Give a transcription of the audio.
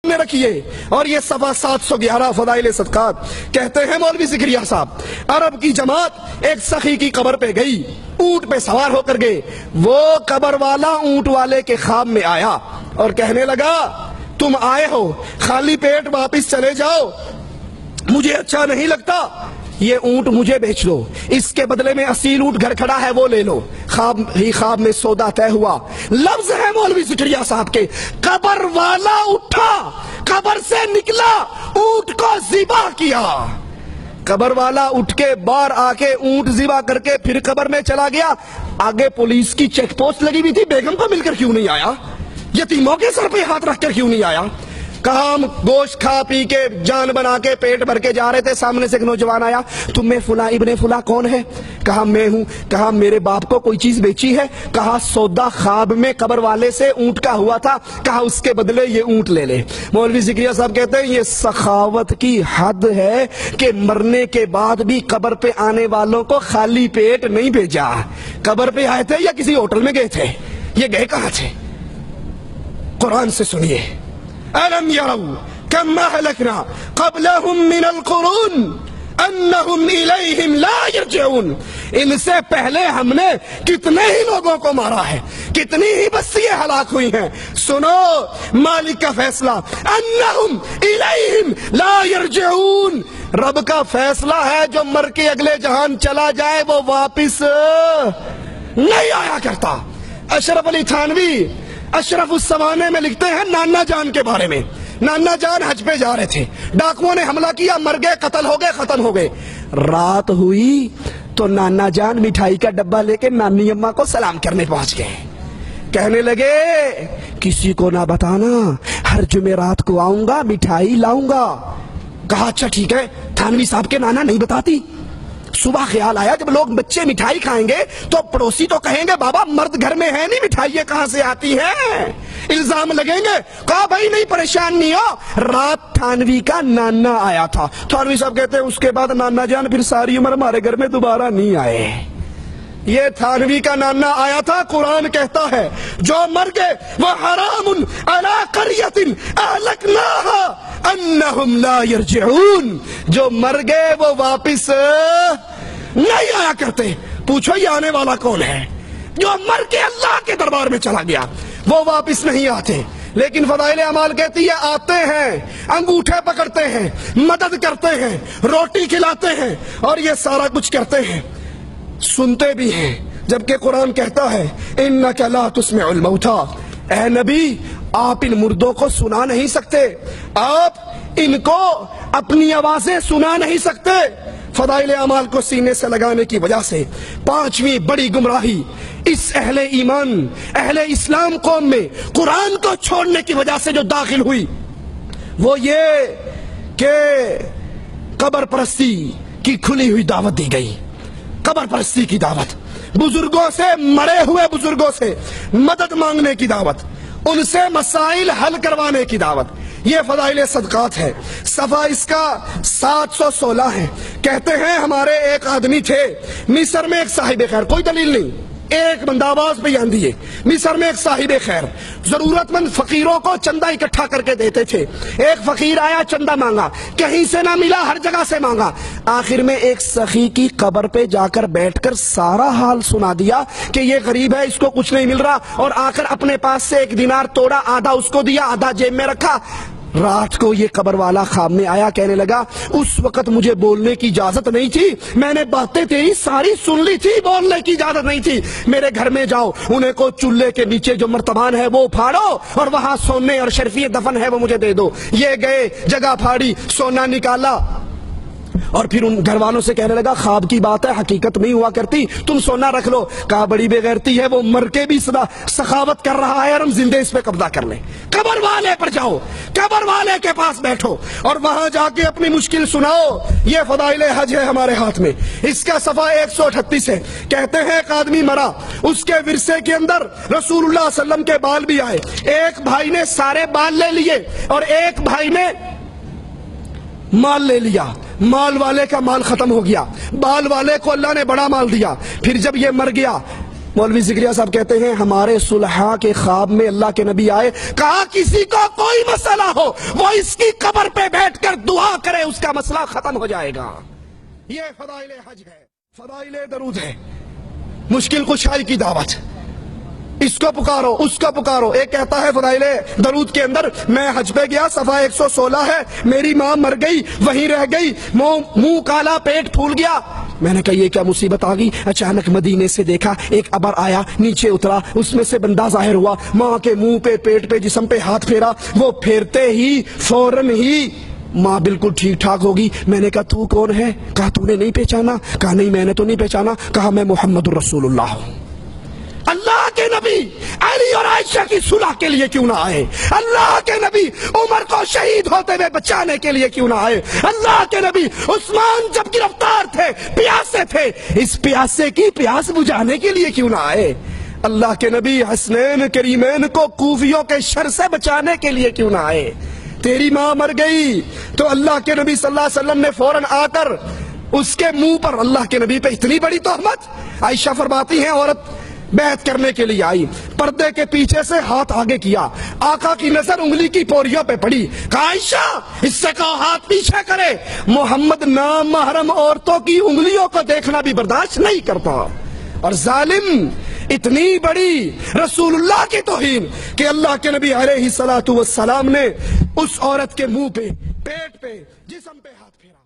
نے رکھی ہے۔ اور یہ صفحہ 711 فضائل صدقات، کہتے ہیں مولوی زکریا صاحب، عرب کی جماعت ایک سخی کی قبر پہ گئی، اونٹ پہ سوار ہو کر گئے، وہ قبر والا اونٹ والے کے خواب میں آیا اور کہنے لگا تم آئے ہو خالی پیٹ واپس چلے جاؤ، مجھے اچھا نہیں لگتا، یہ اونٹ مجھے بیچ دو، اس کے بدلے میں اصیل اونٹ گھر کھڑا ہے وہ لے لو۔ خواب میں سودا طے ہوا۔ لفظ ہے مولوی زکریا صاحب کے، قبر والا اٹھا، قبر سے نکلا، اونٹ کو ذبح کیا۔ قبر والا اٹھ کے باہر آ کے اونٹ ذبح کر کے پھر قبر میں چلا گیا۔ آگے پولیس کی چیک پوسٹ لگی ہوئی تھی، بیگم کو مل کر کیوں نہیں آیا؟ یتیموں کے سر پہ ہاتھ رکھ کر کیوں نہیں آیا؟ کہا ہم گوشت کھا پی کے جان بنا کے پیٹ بھر کے جا رہے تھے، سامنے سے ایک نوجوان آیا، تم میں فلاں ابن فلاں کون ہے؟ کہا میں ہوں۔ کہا میرے باپ کو کوئی چیز بیچی ہے؟ کہا سودا خواب میں قبر والے سے اونٹ کا ہوا تھا، کہا اس کے بدلے یہ اونٹ لے لے۔ مولوی زکریا صاحب کہتے ہیں یہ سخاوت کی حد ہے کہ مرنے کے بعد بھی قبر پہ آنے والوں کو خالی پیٹ نہیں بھیجا۔ قبر پہ آئے تھے یا کسی ہوٹل میں گئے تھے؟ یہ گئے کہاں تھے؟ قرآن سے سنیے، أَلَمْ يَرَوْا كَمْ أَهْلَكْنَا قَبْلَهُمْ مِنَ الْقُرُونِ أَنَّهُمْ إِلَيْهِمْ لَا يَرْجِعُونَ، ان سے پہلے ہم نے کتنے ہی لوگوں کو مارا ہے، کتنی ہی بستیاں ہلاک ہوئی ہیں۔ سنو مالک کا فیصلہ، أَنَّهُمْ إِلَيْهِمْ لَا يَرْجِعُونَ، رب کا فیصلہ ہے جو مر کے اگلے جہان چلا جائے وہ واپس نہیں آیا کرتا۔ اشرف علی تھانوی اشرف السوانے میں لکھتے ہیں نانا جان کے بارے میں، نانا جان حج پہ جا رہے تھے، ڈاکوؤں نے حملہ کیا، مر گئے، قتل ہو گئے، ختم ہو گئے۔ رات ہوئی تو نانا جان مٹھائی کا ڈبہ لے کے نانی اماں کو سلام کرنے پہنچ گئے، کہنے لگے کسی کو نہ بتانا، ہر جمعرات کو آؤں گا، مٹھائی لاؤں گا۔ کہا اچھا ٹھیک ہے۔ تھانوی صاحب کے نانا نہیں بتاتی۔ صبح خیال آیا جب لوگ بچے مٹھائی کھائیں گے تو پڑوسی تو کہیں گے بابا مرد گھر میں ہے نہیں، مٹھائیاں کہاں سے آتی ہیں، الزام لگیں گے۔ کہا بھائی نہیں پریشان نہیں ہو۔ رات تھانوی کا نانا آیا تھا۔ تھانوی صاحب کہتے ہیں اس کے بعد نانا جان پھر ساری عمر ہمارے گھر میں دوبارہ نہیں آئے۔ یہ تھانوی کا نانا آیا تھا۔ قرآن کہتا ہے جو مر گئے وہ حرام علی قریۃ اہلکناہا انہم لا یرجعون، جو مر گئے وہ واپس نہیں آیا کرتے۔ پوچھو یہ آنے والا کون ہے؟ جو مر کے اللہ کے دربار میں چلا گیا وہ واپس نہیں آتے۔ لیکن فضائل اعمال کہتی ہے آتے ہیں، انگوٹھے پکڑتے ہیں، مدد کرتے ہیں، روٹی کھلاتے ہیں اور یہ سارا کچھ کرتے ہیں، سنتے بھی ہیں، جبکہ قرآن کہتا ہے انک لا تسمع الموتى، اے نبی آپ ان مردوں کو سنا نہیں سکتے، آپ ان کو اپنی آوازیں سنا نہیں سکتے۔ فضائل اعمال کو سینے سے لگانے کی وجہ سے پانچویں بڑی گمراہی اس اہل ایمان اہل اسلام قوم میں قرآن کو چھوڑنے کی وجہ سے جو داخل ہوئی وہ یہ کہ قبر پرستی کی کھلی ہوئی دعوت دی گئی۔ قبر پرستی کی دعوت، بزرگوں سے، مرے ہوئے بزرگوں سے مدد مانگنے کی دعوت، ان سے مسائل حل کروانے کی دعوت، یہ فضائل صدقات ہے۔ صفحہ اس کا 716 ہے۔ کہتے ہیں ہمارے ایک آدمی تھے مصر میں، ایک صاحب خیر، کوئی دلیل نہیں، ایک بندہ آواز پہ آندھی ہے، مصر میں ایک صاحب خیر ضرورت مند فقیروں کو چندہ اکٹھا کر کے دیتے تھے۔ ایک فقیر آیا چندہ مانگا، کہیں سے نہ ملا، ہر جگہ سے مانگا، آخر میں ایک سخی کی قبر پہ جا کر بیٹھ کر سارا حال سنا دیا کہ یہ غریب ہے، اس کو کچھ نہیں مل رہا، اور آ کر اپنے پاس سے 1 دینار توڑا، آدھا اس کو دیا، آدھا جیب میں رکھا۔ رات کو یہ قبر والا خواب میں آیا، کہنے لگا اس وقت مجھے بولنے کی اجازت نہیں تھی، میں نے باتیں تیری ساری سن لی تھی، بولنے کی اجازت نہیں تھی، میرے گھر میں جاؤ، انہیں کو چولہے کے نیچے جو مرتبان ہے وہ پھاڑو اور وہاں سونے اور شرفی دفن ہے وہ مجھے دے دو۔ یہ گئے، جگہ پھاڑی، سونا نکالا اور پھر ان گھر والوں سے کہنے لگا خواب کی بات ہے، حقیقت نہیں ہوا کرتی، تم سونا رکھ لو۔ کہا بڑی بے غیرتی ہے، وہ مر کے بھی سخاوت کر رہا ہے اور ہم زندے اس پہ قبضہ کر لیں۔ قبر والے پر جاؤ، قبر والے کے پاس بیٹھو اور وہاں جا کے اپنی مشکل سناؤ۔ یہ فضائل حج ہے ہمارے ہاتھ میں، اس کا صفحہ 138 ہے۔ کہتے ہیں ایک آدمی مرا، اس کے ورثے کے اندر رسول اللہ صلی اللہ علیہ وسلم کے بال بھی آئے، ایک بھائی نے سارے بال لے لیے اور ایک بھائی نے مال لے لیا، مال والے کا مال ختم ہو گیا، بال والے کو اللہ نے بڑا مال دیا۔ پھر جب یہ مر گیا مولوی زکریا صاحب کہتے ہیں ہمارے صلحاء کے خواب میں اللہ کے نبی آئے، کہا کسی کو کوئی مسئلہ ہو وہ اس کی قبر پہ بیٹھ کر دعا کرے، اس کا مسئلہ ختم ہو جائے گا۔ یہ فضائل حج ہے، فضائل درود ہے، مشکل کشائی کی دعوت، اس کو پکارو اس کو پکارو۔ ایک کہتا ہے فضائل درود کے اندر، میں حج پہ گیا، صفحہ 116 ہے، میری ماں مر گئی، وہیں رہ گئی، منہ کالا، پیٹ پھول گیا۔ میں نے کہا یہ کیا مصیبت آ گئی؟ اچانک مدینے سے دیکھا ایک ابر آیا، نیچے اترا، اس میں سے بندہ ظاہر ہوا، ماں کے منہ پہ، پیٹ پہ، جسم پہ ہاتھ پھیرا، وہ پھیرتے ہی فوراً ہی ماں بالکل ٹھیک ٹھاک ہوگی۔ میں نے کہا تو کون ہے؟ کہا تو نے نہیں پہچانا؟ کہا نہیں میں نے تو نہیں پہچانا۔ کہا میں محمد الرسول اللہ ہوں۔ اللہ کے نبی علی اور عائشہ کی صلح کے لیے کیوں نہ آئے؟ اللہ کے نبی عمر کو شہید ہوتے ہوئے بچانے کے لیے کیوں نہ آئے؟ اللہ کے نبی عثمان جب گرفتار تھے، پیاسے تھے، اس پیاسے کی پیاس بجھانے کے لیے کیوں نہ آئے؟ اللہ کے نبی حسنین کریمین کو کوفیوں کے شر سے بچانے کے لیے کیوں نہ آئے؟ تیری ماں مر گئی تو اللہ کے نبی صلی اللہ علیہ وسلم نے فوراً آ کر اس کے منہ پر، اللہ کے نبی پہ اتنی بڑی تہمت۔ عائشہ فرماتی ہیں عورت بیعت کرنے کے لیے آئی، پردے کے پیچھے سے ہاتھ آگے کیا، آقا کی نظر انگلی کی پوریوں پہ پڑی، کہا عائشہ اس سے کہو ہاتھ پیچھے کرے، محمد نام محرم عورتوں کی انگلیوں کو دیکھنا بھی برداشت نہیں کرتا۔ اور ظالم اتنی بڑی رسول اللہ کی توہین کہ اللہ کے نبی علیہ الصلوۃ والسلام نے اس عورت کے منہ پہ، پیٹ پہ، جسم پہ ہاتھ پھیرا۔